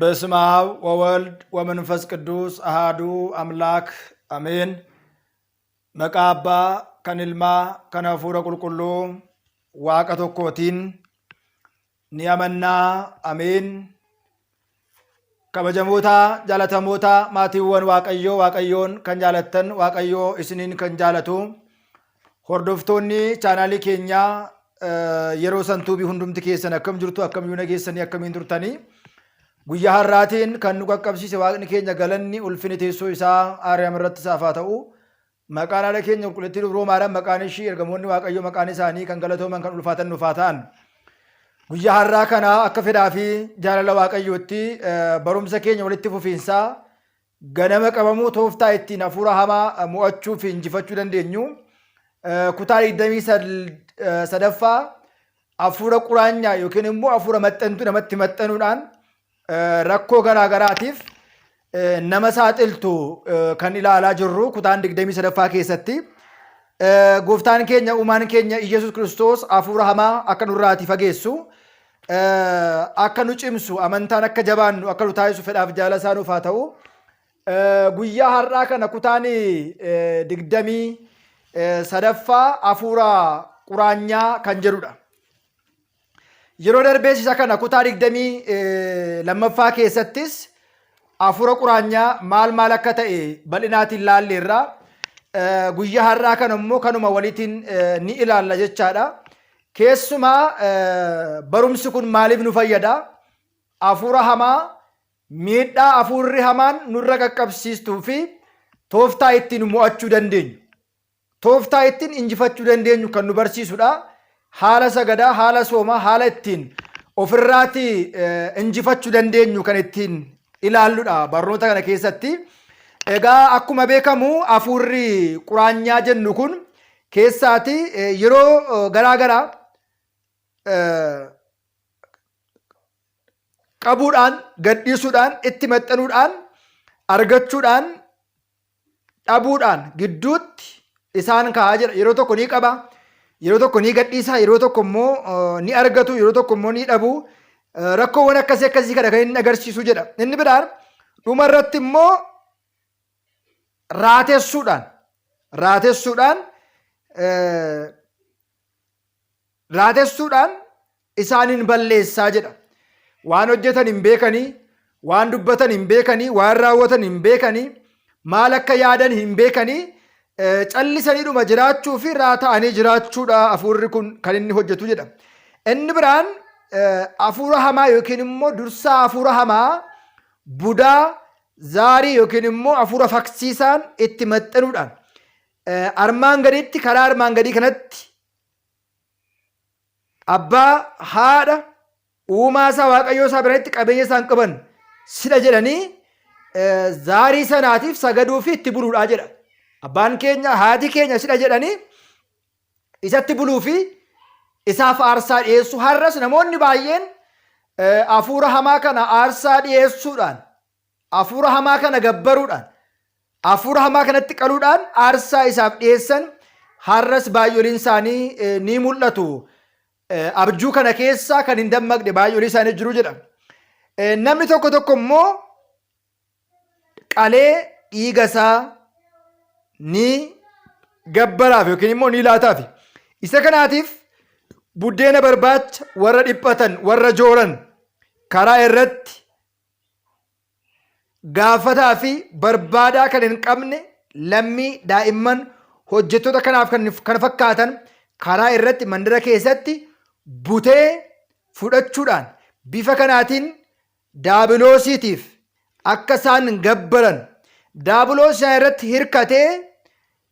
በስመ አብ ወወልድ ወመንፈስ ቅዱስ አሃዱ አምላክ አሜን። መቃ አባ ከንልማ ከነፉረ ቁልቁሉ ዋቀ ቶኮቲን ኒያመና አሜን። ከበጀሞታ ጃለተሞታ ማቲወን waaqayyoon kan jaalattan waaqayyo isiniin kan jaalatu hordoftoonni chaanaalii keenya yeroo santuubii hundumti keessan akkam jirtu akkam yuuna keessanii akkamiin turtanii guyyaa har'aatiin kan nu qaqqabsiise waaqni keenya galanni ulfini teessoo isaa aariyaam irratti saafaa ta'u maqaan haadha keenya qulqulleettii Roomaadhaan maqaan ishii ergamoonni waaqayyo maqaan isaanii kan galatooman kan ulfaatan nufaa ta'an guyyaa har'aa kana akka fedhaa fi jaalala waaqayyootti barumsa keenya walitti fufiinsaa ganama qabamuu tooftaa ittiin hafuura hamaa mo'achuu fi injifachuu dandeenyu kutaa 23ffaa hafuura quraanyaa yookiin immoo hafuura maxxantuu namatti maxxanuudhaan rakkoo garaa garaatiif nama saaxiltu kan ilaalaa jirru kutaan 23ffaa keessatti gooftaan keenya uumaan keenya Iyesuus Kiristoos hafuura hamaa akka nurraatii fageessu akka nu cimsu amantaan akka jabaannu akka nu taasisu fedhaaf jaalala isaa nuuf haa ta'u guyyaa har'aa kana kutaan 23ffaa hafuura quraanyaa kan jedhudha. Yeroo darbeessisa kana kutaa 22ffaa keessattis hafuura quraanyaa maal akka ta'e bal'inaatiin laalleerra. Guyyaa har'aa kana immoo kanuma walitiin ni ilaalla jechaadha. Keessumaa barumsi kun maaliif nu fayyada? Hafuura hamaa miidhaa hafuurri hamaan nurra qaqqabsiistuu fi tooftaa ittiin mo'achuu dandeenyu, tooftaa ittiin injifachuu dandeenyu kan nu barsiisudha. Haala sagadaa, haala soomaa, haala ittiin ofirraati injifachuu dandeenyu kan ittiin ilaalludha barnoota kana keessatti. Egaa akkuma beekamu hafuurri quraanyaa jennu kun keessaati yeroo garaa garaa qabuudhaan, gadhiisuudhaan, itti maxxanuudhaan, argachuudhaan, dhabuudhaan gidduutti isaan kaa'aa jira. Yeroo tokko ni qaba, yeroo tokko ni gadhiisa, yeroo tokko immoo ni argatu, yeroo tokko immoo ni dhabu. Rakkoowwan akkasii kana kan inni agarsiisu jedha. Inni biraan dhuma irratti immoo raatessuudhaan isaaniin balleessaa jedha. Waan hojjetan hin beekanii, waan dubbatan hin beekanii, waan raawwatan hin beekanii, maal akka yaadan hin beekanii callisaniidhuma jiraachuu fi raata'anii jiraachuudha hafuurri kun kan inni hojjetu jedha. Inni biraan hafuura hamaa yookiin immoo dursaa hafuura hamaa budaa zaarii yookiin immoo hafuura faksiisaan itti maxxanuudhaan armaan gadiitti karaa armaan gadii kanatti abbaa haadha uumaa isaa waaqayyoo isaa biratti qabeenya isaan qaban sidha jedhanii zaarii sanaatiif sagaduu fi itti buluudhaa jedha. Abbaan keenya haati keenya sidha jedhanii isatti buluu fi isaaf aarsaa dhiyeessu. Har'as namoonni baay'een hafuura hamaa kana aarsaa dhiyeessuudhaan, hafuura hamaa kana gabbaruudhaan, hafuura hamaa kanatti qaluudhaan aarsaa isaaf dhiyeessan har'as baay'ooliin isaanii ni mul'atu. Abjuu kana keessa kan hin dammaqne baay'oolii isaanii jiru jedha. Namni tokko immoo qalee dhiiga isaa ni gabbaraaf yookiin immoo ni laataaf. Isa kanaatiif buddeena barbaacha warra dhiphatan, warra jooran karaa irratti gaafataa fi barbaadaa kan hin qabne lammii, daa'imman, hojjettoota kanaaf kan fakkaatan karaa irratti mandara keessatti butee fudhachuudhaan bifa kanaatiin daabiloosiitiif akka isaan gabbaran, daabiloos isaan irratti hirkatee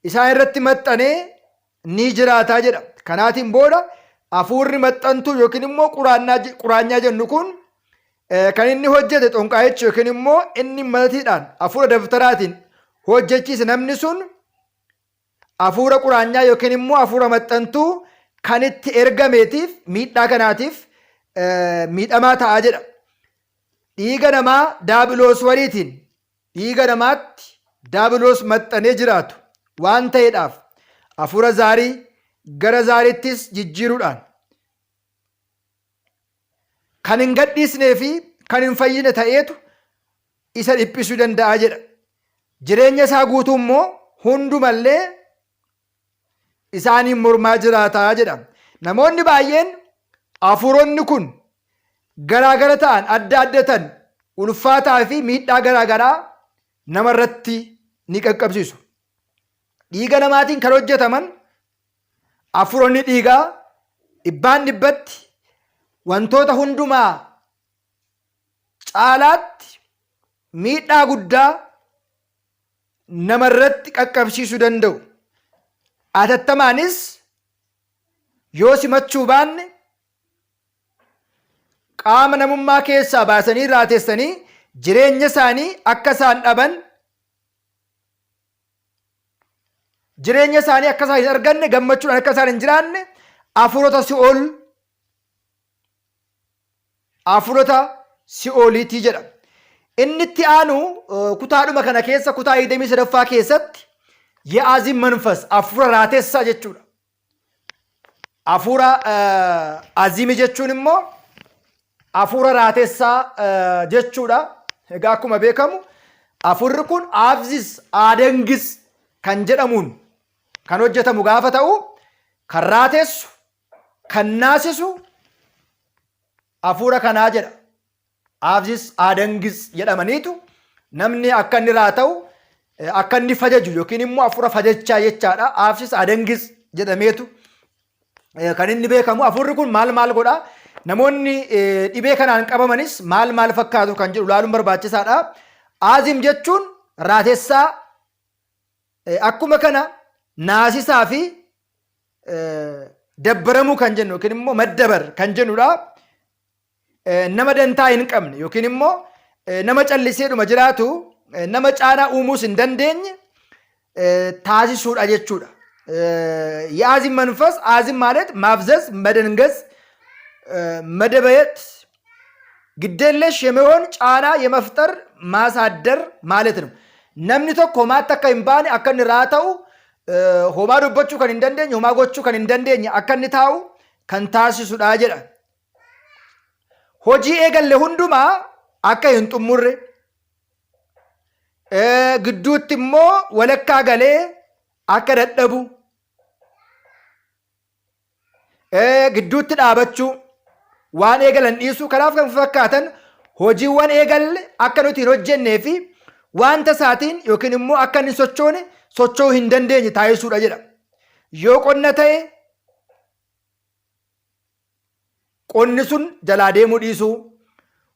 isaan irratti maxxanee ni jiraataa jedha. Kanaatiin booda hafuurri maxxantuu yookiin immoo quraanyaa jennu kun kan inni hojjete xonqaayichi yookiin immoo inni matiidhaan hafuura daftaraatiin hojjechiise namni sun hafuura quraanyaa yookiin immoo hafuura maxxantuu kan itti ergameetiif miidhaa kanaatiif miidhamaa ta'aa jedha. Dhiiga namaa daabiloos waliitiin dhiiga namaatti daabiloos maxxanee jiraatu waan ta'eedhaaf hafuura zaarii gara zaariittis jijjiiruudhaan kan hin gadhiisnee fi kan hin fayyine ta'eetu isa dhiphisuu danda'a jedha. Jireenya isaa guutuu immoo hundumallee isaaniin mormaa jiraataa jedha. Namoonni baay'een hafuuronni kun garaagara ta'an, adda adda ta'an, ulfaataa fi miidhaa garaagaraa namarratti ni qaqqabsiisu. Dhiiga namaatiin kan hojjetaman hafuuronni dhiigaa dhibbaan dhibbatti wantoota hundumaa caalaatti miidhaa guddaa namarratti qaqqabsiisuu danda'u. Atattamaanis yoo simachuu baanne qaama namummaa keessaa baasanii raatessanii jireenya isaanii akka isaan dhaban, jireenya isaanii akka isaan hin arganne, gammachuudhaan akka isaan hin jiraanne hafuurota si'ool, hafuurota si'ooliitii jedha. Inni itti aanu kutaadhuma kana keessa kutaa 23ffaa keessatti የአዚም መንፈስ hafuura raatessaa jechuudha. Hafuura aziimi jechuun immoo hafuura raatessaa jechuudha. Egaa akkuma beekamu hafuurri kun aafzis aadengis kan jedhamuun kan hojjetamu gaafa ta'u, kan raatessu, kan naasisu hafuura kanaa jedha. Aafzis aadengis jedhamaniitu namni akka inni raata'u, akka inni fajaju yookiin immoo hafuura fajachaa jechaadha. Aafsis aadengis jedhameetu kan inni beekamu. Hafuurri kun maal godha? Namoonni dhibee kanaan qabamanis maal fakkaatu kan jedhu ilaaluun barbaachisaadha. Aazim jechuun raatessaa, akkuma kana naasisaa fi dabbaramuu kan jennu yookiin immoo maddabar kan jennudha. Nama dantaa hin qabne yookiin immoo nama calliseedhuma jiraatu, nama caanaa uumuus hin dandeenye taasisuudha jechuudha. የአዚም መንፈስ አዚም ማለት ማፍዘዝ፣ መደንገዝ፣ መደበየት፣ ግዴለሽ የመሆን ጫና የመፍጠር ማሳደር ማለት ነው። namni tokko homaatti akka hin baane, akka inni raata'u, homaa dubbachuu kan hin dandeenye, homaa gochuu kan hin dandeenye akka inni taa'u kan taasisudha jedha. Hojii eegalle hundumaa akka hin xumurre, gidduutti immoo walakkaa galee akka dadhabu, gidduutti dhaabachuu, waan eegalan dhiisuu, kanaaf kan fakkaatan hojiiwwan eegalle akka nuti hin hojjennee fi wanta isaatiin yookiin immoo akka inni sochoone socho'uu hin dandeenye taasisuudha jedha. Yoo qonna ta'e qonni sun jalaa deemuu dhiisuu,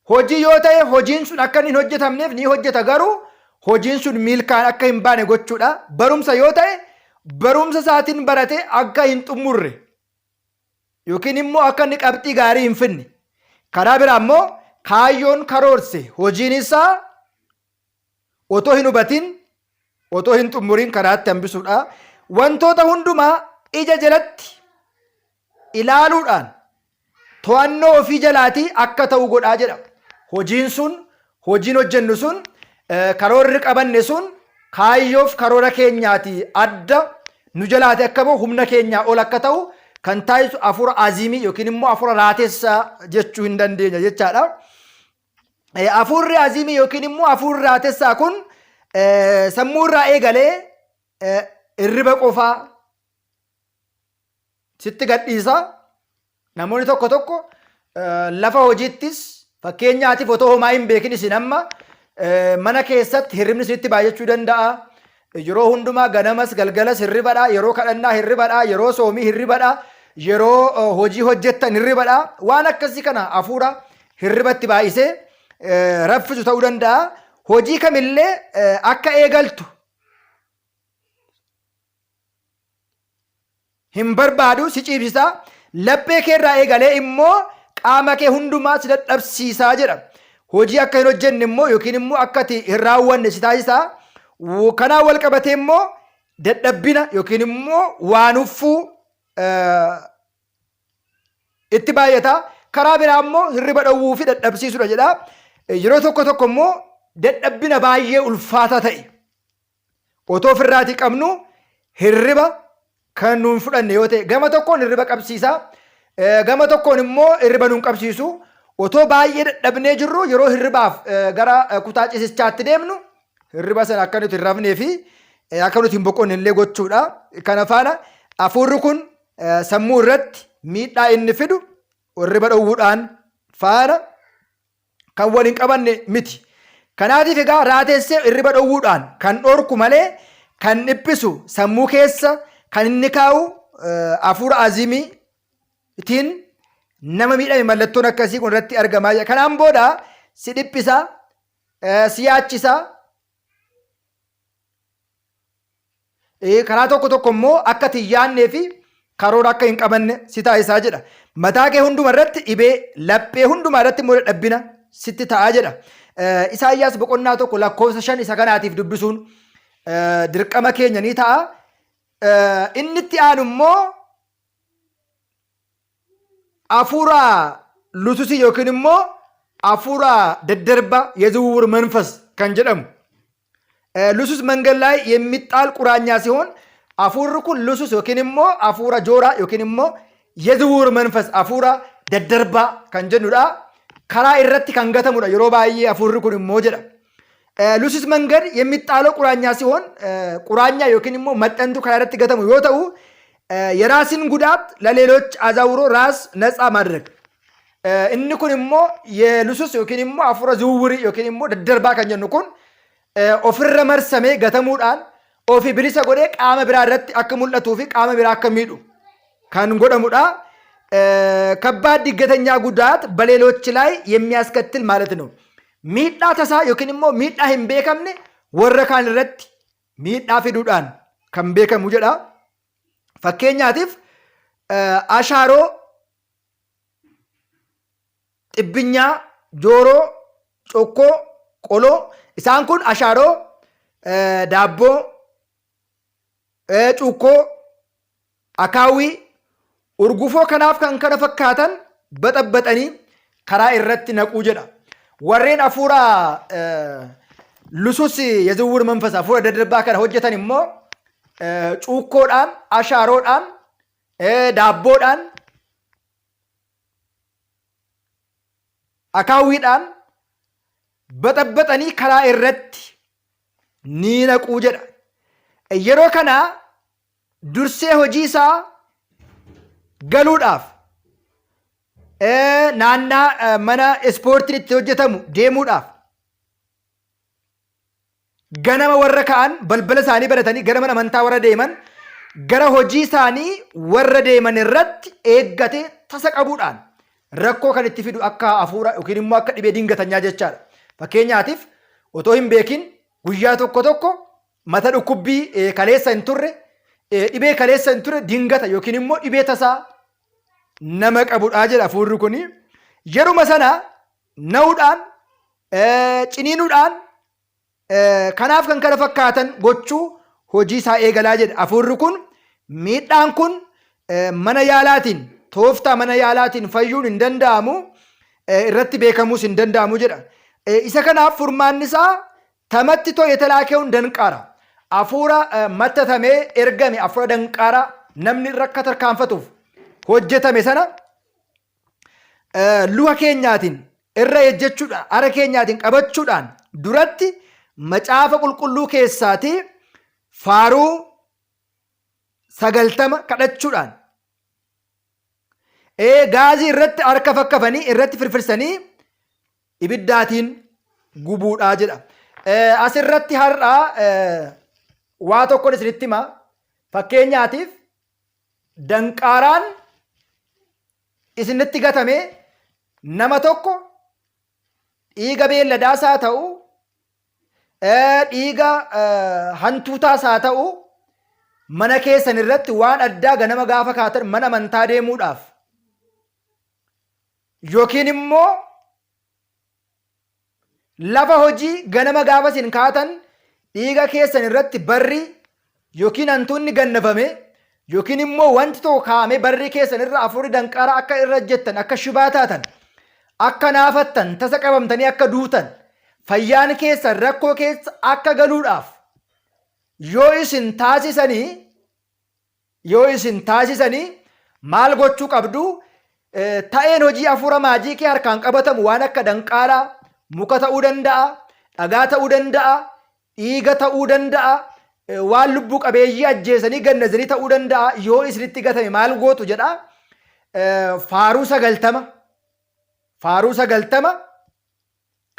hojii yoo ta'e hojiin sun akka inni hin hojjetamneef ni hojjeta, garuu hojiin sun milkaan akka hin baane gochuudha. Barumsa yoo ta'e barumsa isaatiin barate akka hin xumurre yookiin immoo akka inni qabxii gaarii hin finne. Karaa biraa immoo kaayyoon karoorse hojiin isaa otoo hin hubatin, otoo hin xumurin karaatti hambisuudha. Wantoota hundumaa ija jalatti ilaaluudhaan to'annoo ofii jalaatii akka ta'u godhaa jedha. Hojiin sun, hojiin hojjennu sun, karoorri qabanne sun kaayyoof karoora keenyaati adda nu jalaati akka bahu, humna keenyaa ol akka ta'u kan taasisu hafuura aziimii yookiin immoo hafuura raatessaa jechuu hin dandeenya jechaadha. Hafuurri aziimii yookiin immoo hafuurri raatessaa kun sammuu irraa eegalee hirriba qofaa sitti gadhiisa. Namoonni tokko tokko lafa hojiittis fakkeenyaatiif otoo homaa hin beekin isin amma mana keessatti hirribni sitti baay'achuu danda'a. Yeroo hundumaa ganamas galgalas hirribadha, yeroo kadhannaa hirribadha, yeroo soomii hirribadha, yeroo hojii hojjettan hirribadha. Waan akkasii kana hafuura hirribatti baay'isee raffisu ta'uu danda'a. Hojii kamillee akka eegaltu hin barbaadu, si ciibsisaa. Laphee kee irraa eegalee immoo qaama kee hundumaa si dadhabsiisaa jedha. Hojii akka hin hojjenne immoo yookiin immoo akka ati hin raawwanne si taasisaa. Kanaan wal qabatee immoo dadhabbina yookiin immoo waan uffuu itti baay'ata. Karaa biraa immoo hirriba dhowwuu fi dadhabsiisuudha jedha. Yeroo tokko tokko immoo dadhabbina baay'ee ulfaataa ta'e otoo ofirraatii qabnu hirriba kan nuun fudhanne yoo ta'e, gama tokkoon hirriba qabsiisa, gama tokkoon immoo hirriba nuun qabsiisu. otoo baay'ee dadhabnee jirru yeroo hirribaaf gara kutaa ciisichaatti deemnu hirriba sana akka nuti hin rafnee fi akka nuti hin boqonne illee gochuudha. Kana faana hafuurri kun sammuu irratti miidhaa inni fidu hirriba dhowwuudhaan faana kan wal hin qabanne miti. Kanaatiif egaa raateessee hirriba dhowwuudhaan kan dhorku malee kan dhiphisu sammuu keessa kan inni kaa'u hafuura azimiitiin nama miidhame mallattoon akkasii kun irratti argamaa jira. Kanaan booda si dhiphisa, si yaachisa. Karaa tokko tokko immoo akka xiyyaannee fi karoora akka hin qabanne si taasisaa jedha. Mataa kee hunduma irratti dhibee, laphee hundumaa irratti immoo dadhabbina sitti ta'aa jedha. Isaayyaas boqonnaa tokko lakkoofsa 5 isa kanaatiif dubbisuun dirqama keenya ni ta'a. Inni itti aanu immoo hafuura lususii yookiin immoo hafuura daddarba የዝውውር መንፈስ kan jedhamu. ሉሱስ መንገድ ላይ የሚጣል ቁራኛ ሲሆን አፉር ኩን ሉሱስ ወኪንሞ አፉራ ጆራ ወኪንሞ የዝውውር መንፈስ አፉራ ደደርባ ከንጀኑዳ ከራ ኢረቲ ከንገተሙዳ የሮ ባዬ አፉር ኩን ሞጀዳ ሉሱስ መንገድ የሚጣለው ቁራኛ ሲሆን ቁራኛ ወኪንሞ መጠንቱ ከራረቲ ገተሙ ይወተው የራስን ጉዳት ለሌሎች አዛውሮ ራስ ነፃ ማድረግ እንኩንሞ የሉሱስ ወኪንሞ አፉራ ዝውውሪ ወኪንሞ ደደርባ ከንጀኑ ኩን ofirra marsamee gatamuudhaan ofi bilisa godhee qaama biraa irratti akka mul'atuu fi qaama biraa akka miidhu kan godhamudha. ከባድ ድንገተኛ ጉዳት በሌሎች ላይ የሚያስከትል ማለት ነው። ሚዳ ተሳ ዮኪን ሞ ሚዳ hin beekamne warra kaan irratti miidhaa fiduudhaan kan beekamu jedha. Fakkeenyaatiif ashaaroo, xibbinya, jooroo, cokkoo, qoloo isaan kun ashaaroo, daabboo, cuukkoo, akaawii, urgufoo kanaaf kan kana fakkaatan baxabbaxanii karaa irratti naquu jedha. Warreen hafuura lusus የዝውውር መንፈስ hafuura daddarbaa kana hojjetan immoo cuukkoodhaan, ashaaroodhaan, daabboodhaan, akaawiidhaan baxabbaxanii karaa irratti ni naquu jedha. Yeroo kana dursee hojii isaa galuudhaaf naannaa mana ispoortiin itti hojjetamu deemuudhaaf ganama warra ka'an balbala isaanii baratanii gara mana amantaa warra deeman gara hojii isaanii warra deeman irratti eeggatee tasa qabuudhaan rakkoo kan itti fidu akka hafuura yookiin immoo akka dhibee dingatanyaa jechaadha. Fakkeenyaatiif otoo hin beekin guyyaa tokko tokko mata dhukkubbii kaleessa hin turre dhibee kaleessa hin turre dingata yookiin immoo dhibee tasaa nama qabudha jedha hafuurri kun. Yeruma sana na'uudhaan ciniinuudhaan kanaaf kan kana fakkaatan gochuu hojii isaa eegalaa jedha. Hafuurri kun miidhaan kun mana yaalaatiin tooftaa mana yaalaatiin fayyuun hin danda'amu, irratti beekamuus hin danda'amu jedha. Isa kanaaf furmaanni isaa tamattito የተላከውን ደንቃራ hafuura mattatamee ergame hafuura danqaara namni rakka tarkaanfatuuf hojjetame sana luha keenyaatiin irra ejjechuudhaan ara keenyaatiin qabachuudhaan duratti macaafa qulqulluu keessaatii faaruu 90 kadhachuudhaan gaazii irratti harka fakkafanii irratti firfirsanii ibiddaatiin gubuudhaa jedha. Asirratti har'a waa tokko isinitti hima. Fakkeenyaatiif danqaaraan isinitti gatame nama tokko dhiiga beelladaas haa ta'u, dhiiga hantuutaas haa ta'u, mana keessan irratti waan addaa ganama gaafa kaatan mana amantaa deemuudhaaf yookiin immoo lafa hojii ganama gaafa isin kaatan dhiiga keessan irratti barri yookiin hantuunni gannafame yookiin immoo wanti tokko kaa'ame barri keessan irra hafuurri danqaara akka irra jettan akka shibaa taatan akka naafattan tasa qabamtanii akka duutan fayyaan keessan rakkoo keessa akka galuudhaaf yoo isin taasisanii maal gochuu qabdu? ta'een hojii hafuura maajikii harkaan qabatamu waan akka danqaaraa, muka ta'uu danda'a, dhagaa ta'uu danda'a, dhiiga ta'uu danda'a, waan lubbuu qabeeyyii ajjeesanii gannazanii ta'uu danda'a. Yoo isinitti gatame maal gootu jedha. Faaruu 90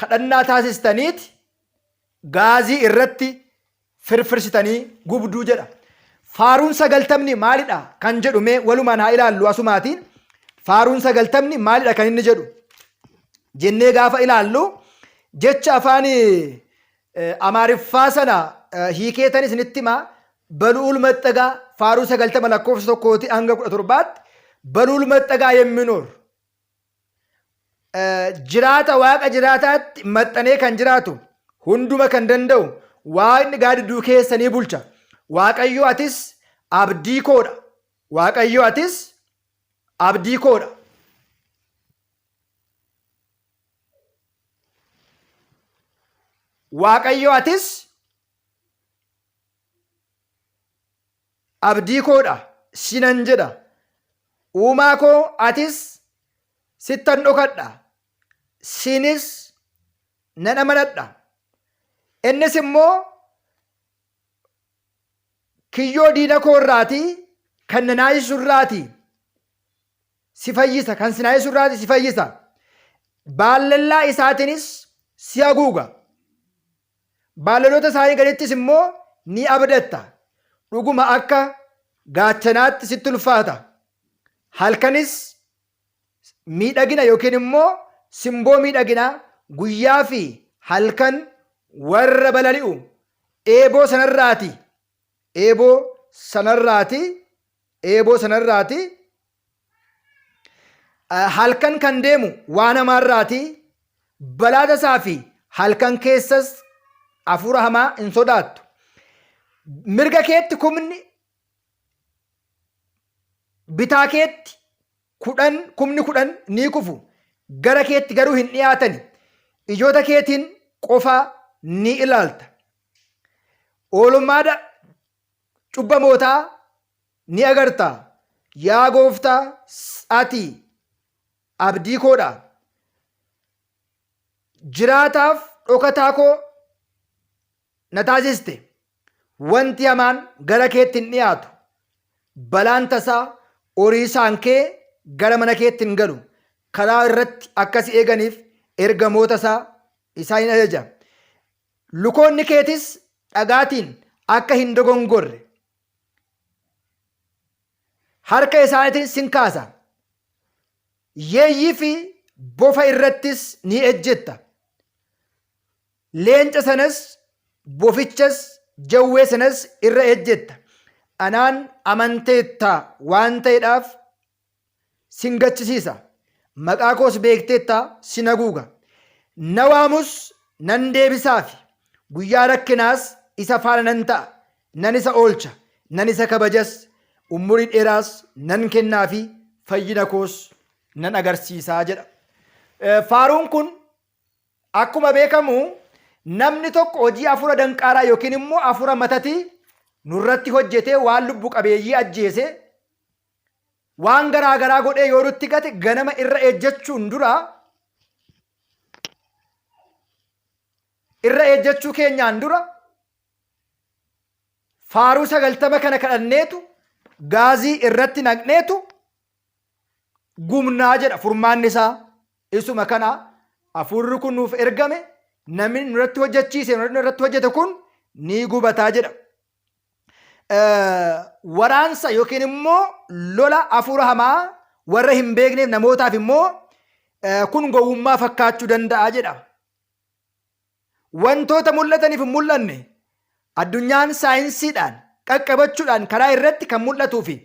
kadhannaa taasistaniiti gaazii irratti firfirsitanii gubduu jedha. Faaruun 90 maalidha kan jedhu mee walumaan haa ilaallu asumaatiin. Faaruun 90 maalidha kan inni jedhu jennee gaafa ilaallu jecha afaan Amaariffaa sana hiikeetan isinitti himaa. Baluul maxxagaa faaruu 90 lakkoofsa 1 hanga 17 baluul maxxagaa የሚኖር jiraata waaqa jiraataatti maxxanee kan jiraatu hunduma kan danda'u waaqni gaaddidduu keessanii bulcha. Waaqayyo atis abdii koodha. Waaqayyo atis abdii koodha. Waaqayyo atis abdii koodha sinan jedha. Uumaa koo atis sittan dhokadha. Sinis nan amanadha. Innis immoo kiyyoo diina koo irraatii kan na naayisu irraatii si fayyisa. Kan si naayisu irraatii si fayyisa. Baallallaa isaatiinis si haguuga. Baallalloota isaanii gadittis immoo ni abdatta. Dhuguma akka gaachanaatti sitti ulfaata. Halkanis miidhagina yookiin immoo simboo miidhaginaa guyyaa fi halkan warra balali'u eeboo sanarraati halkan kan deemu waan hamaarraati balaa tasaa fi halkan keessas hafuura hamaa hin sodaattu. Mirga keetti kumni bitaa keetti kumni 10 ni kufu. Gara keetti garuu hin dhiyaatani. Ijoota keetiin qofa ni ilaalta. Oolummaa cubbamootaa ni agarta. Yaa gooftaa ati abdii koodha. Jiraataaf dhokataa koo na taasiste. Wanti hamaan gara keetti hin dhiyaatu. Balaan tasaa horii saankee gara mana keetti hin galu. Karaa irratti akkas eeganiif ergamoota isaa hin ajaja. Lukoonni keetis dhagaatiin akka hin dogongorre harka isaaniitiin sin kaasa. Yeeyyii fi bofa irrattis ni ejjetta. Leenca sanas bofichas jawwee sanas irra ejjetta. Anaan amanteetta waan ta'eedhaaf sin gachisiisa. Maqaa koos beekteetta sin haguuga. Na waamus nan deebisaafi. Guyyaa rakkinaas isa faana nan ta'a. Nan isa oolcha. Nan isa kabajas. Umurii dheeraas nan kennaafi fayyina koos nan agarsiisaa jedha. Faaruun kun akkuma beekamu namni tokko hojii hafuura danqaaraa yookiin immoo hafuura matatii nurratti hojjetee waan lubbu qabeeyyii ajjeese waan garaa garaa godhee yoo nutti gate ganama irra ejjechuu keenyaan dura faaruu 90 kana kadhanneetu gaazii irratti naqneetu gumnaa jedha. Furmaanni isaa isuma kana. Hafuurri kun nuuf ergame namni nurratti hojjechiise nurratti hojjete kun ni gubataa jedha. Waraansa yookiin immoo lola hafuura hamaa warra hin beekneef namootaaf immoo kun gowwummaa fakkaachuu danda'a jedha. Wantoota mul'ataniif hin mul'anne addunyaan saayinsiidhaan qaqqabachuudhaan karaa irratti kan mul'atuu fi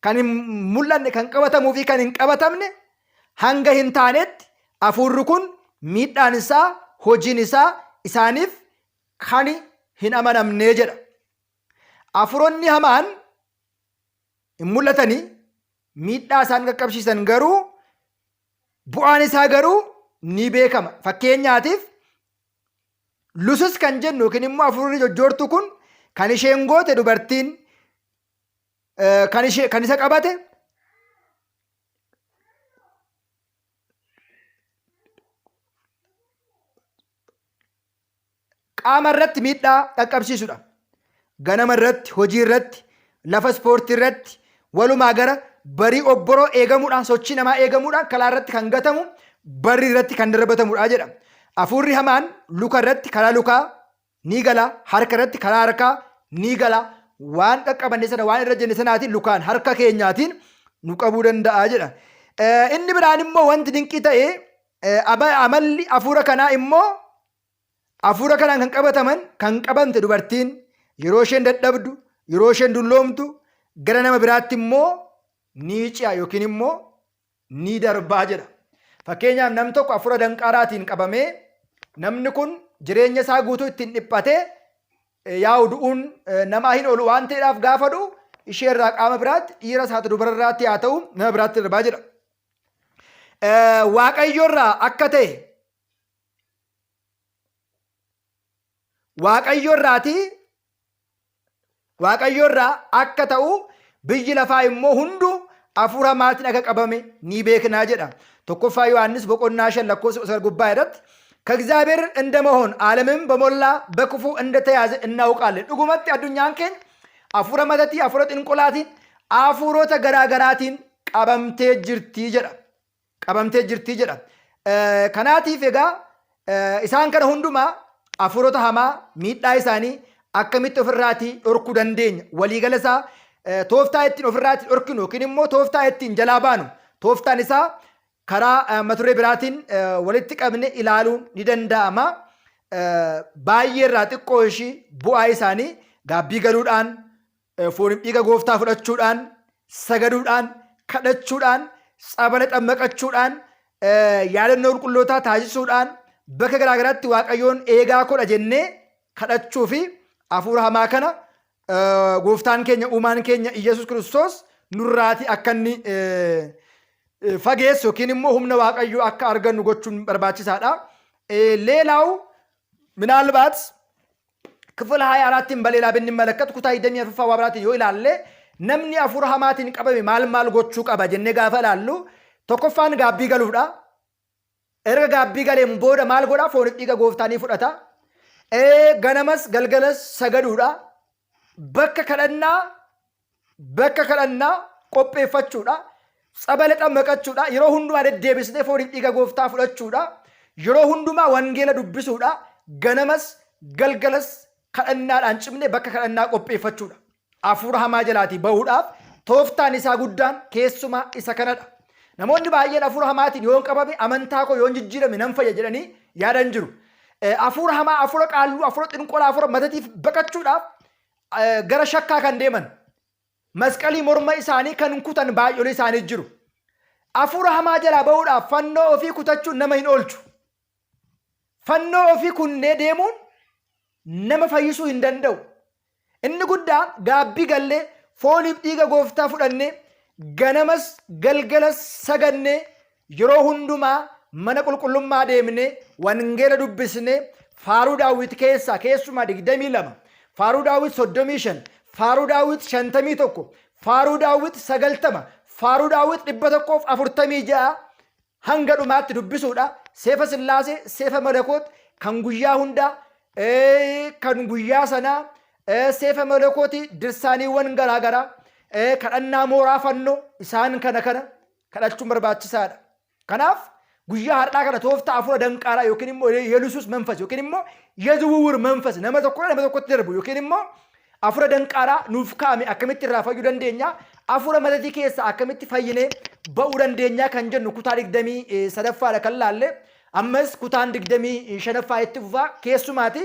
kan hin mul'anne kan qabatamuu fi kan hin qabatamne hanga hin taanetti hafuurri kun miidhaan isaa hojiin isaa isaaniif kan hin amanamne jedha. Hafuuronni hamaan hin mul'atanii miidhaa isaan qaqqabsiisan garuu bu'aan isaa garuu ni beekama. Fakkeenyaatiif lusus kan jennu yookiin immoo hafuurri jojjoortu kun kan isheen goote dubartiin kan isa qabate qaama irratti miidhaa qaqqabsiisudha. Ganama irratti, hojii irratti, lafa ispoortii irratti, walumaa gara barii obboroo eegamuudhaan, sochii namaa eegamuudhaan karaa irratti kan gatamu, barii irratti kan darbatamudha jedha. Hafuurri hamaan luka irratti karaa lukaa ni gala, harka irratti karaa harkaa ni gala. Waan qaqqabanne sana, waan irra jenne sanaatiin lukaan harka keenyaatiin nu qabuu danda'a jedha. Inni biraan immoo wanti dinqii ta'e amalli hafuura kanaa immoo hafuura kanaan kan qabataman, kan qabamte dubartiin yeroo isheen dadhabdu, yeroo isheen dulloomtu, gara nama biraatti immoo ni ci'a yookiin immoo ni darbaa jedha. Fakkeenyaaf nam tokko hafuura danqaaraatiin qabamee namni kun jireenya isaa guutuu ittiin dhiphatee yaa'u du'uun namaa hin oolu waan ta'eedhaaf gaafa du'u ishee irraa qaama biraatti, dhiiras haa ta'u dubara irraatti haa ta'u nama biraatti darbaa jedha. Waaqayyo irraa akka ta'e, Waaqayyo irraa akka ta'u biyyi lafaa immoo hunduu hafuura hamaatiin akka qabame ni beeknaa jedha. Tokkoffaa Yohaannis boqonnaa 5 lakkoofsa gubbaa irratti ከእግዚአብሔር እንደመሆን ዓለምም በሞላ በክፉ እንደተያዘ እናውቃለን። ዱጉመtti addunyaan keenya hafuura matatii, hafuura xinqulaatiin, hafuurota garaagaraatiin qabamtee jirtii jedha. Kanaatiif egaa isaan kana hundumaa hafuurota hamaa miidhaa isaanii akkamitti ofirraatii dhorkuu dandeenya? Waliigala isaa tooftaa ittiin ofirraatii dhorkinu yookiin immoo tooftaa ittiin jalaa baanu, tooftaan isaa karaa mata duree biraatiin walitti qabne ilaaluun ni danda'ama. Baay'ee irraa xiqqoo ishii bu'aa isaanii gaabbii galuudhaan, fooniif dhiiga gooftaa fudhachuudhaan, sagaduudhaan, kadhachuudhaan, tsabala xammaqachuudhaan, yaadannoo qulqullootaa taasisuudhaan, bakka garaagaraatti waaqayyoon eegaa kodha jennee kadhachuu fi hafuura hamaa kana gooftaan keenya, uumaan keenya Iyesuus Kiristoos nurraatii akka inni fageessu yookiin immoo humna waaqayyoo akka argannu gochuun barbaachisaadha. ሌላው ምናልባት ክፍል 24ን በሌላ ብንመለከት ኩታ ይደም ያፈፋው አብራት ይላል ነምኒ አፉር ሐማቲን ቀበሜ ማልማል ጎቹ ቀባ ጀነ ጋፈላሉ ተኮፋን ጋቢ ገሉዳ ኤርጋ ጋቢ ገሌም ቦደ ማል ጎዳ ፎን ዲጋ ጎፍታኒ ፉዳታ ገነመስ ገልገለስ ሰገዱዳ በከ ከለና ቆጴፈቹዳ ጸበለ ጠመቀቹዳ ይሮ ሁንዱማ ደደብስኔ ፎን ዲጋ ጎፍታ ፉዳቹዳ ይሮ ሁንዱማ ወንጌለ ዱብሱዳ ገነመስ ገልገለስ ከለናዳን ጭምኔ በከ ከለና ቆጴፈቹዳ አፉር ሐማ ጀላቲ በውዳፍ ቶፍታን ኢሳ ጉዳን ኬሱማ ኢሳ ከነዳ namoonni baay'een hafuura hamaatiin yoon qabame amantaa koo yoon jijjiirame nan fayya jedhanii yaadan jiru. Hafuura hamaa, hafuura qaalluu, hafuura xinqolaa, hafuura matatiif baqachuudhaaf gara shakkaa kan deeman masqalii morma isaanii kan kutan baay'olee isaanii jiru. Hafuura hamaa jalaa ba'uudhaaf fannoo ofii kutachuun nama hin oolchu. Fannoo ofii kunnee deemuun nama fayyisuu hin danda'u. Inni guddaan gaabbii gallee fooniif dhiiga gooftaa fudhannee ganamas galgalas saganne yeroo hundumaa mana qulqullummaa deemne wangeela dubbisne faaruu daawit keessumaa 22 faaruu daawit 35 faaruu daawit 51 faaruu daawit 90 faaruu daawit 146 hanga dhumaatti dubbisuudha. Seefa sillaasee seefa malakoot kan guyyaa hundaa kan guyyaa sanaa seefa malakooti dirsaaniiwwan garaagaraa kadhannaa mooraa fannoo isaan kana kadhachuun barbaachisaadha. Kanaaf guyyaa har'aa kana tooftaa hafuura danqaaraa yookiin immoo yelusus manfas yookiin immoo የዝውውር መንፈስ nama tokkotti darbu yookiin immoo hafuura danqaaraa nuuf kaa'ame akkamitti irraa fayyuu dandeenya, hafuura matatii keessa akkamitti fayyinee ba'uu dandeenya kan jennu kutaa 23ffaadha kan laalle. Ammas kutaan 25ffaa itti fufaa keessumaati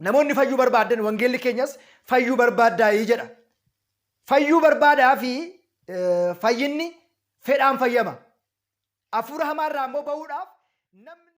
namoonni fayyuu barbaadan wangeelli keenyas fayyuu barbaaddaa jedha. Fayyuu barbaadaa fi fayyinni fedhaan fayyama. Hafuura hamaarraa immoo ba'uudhaaf namni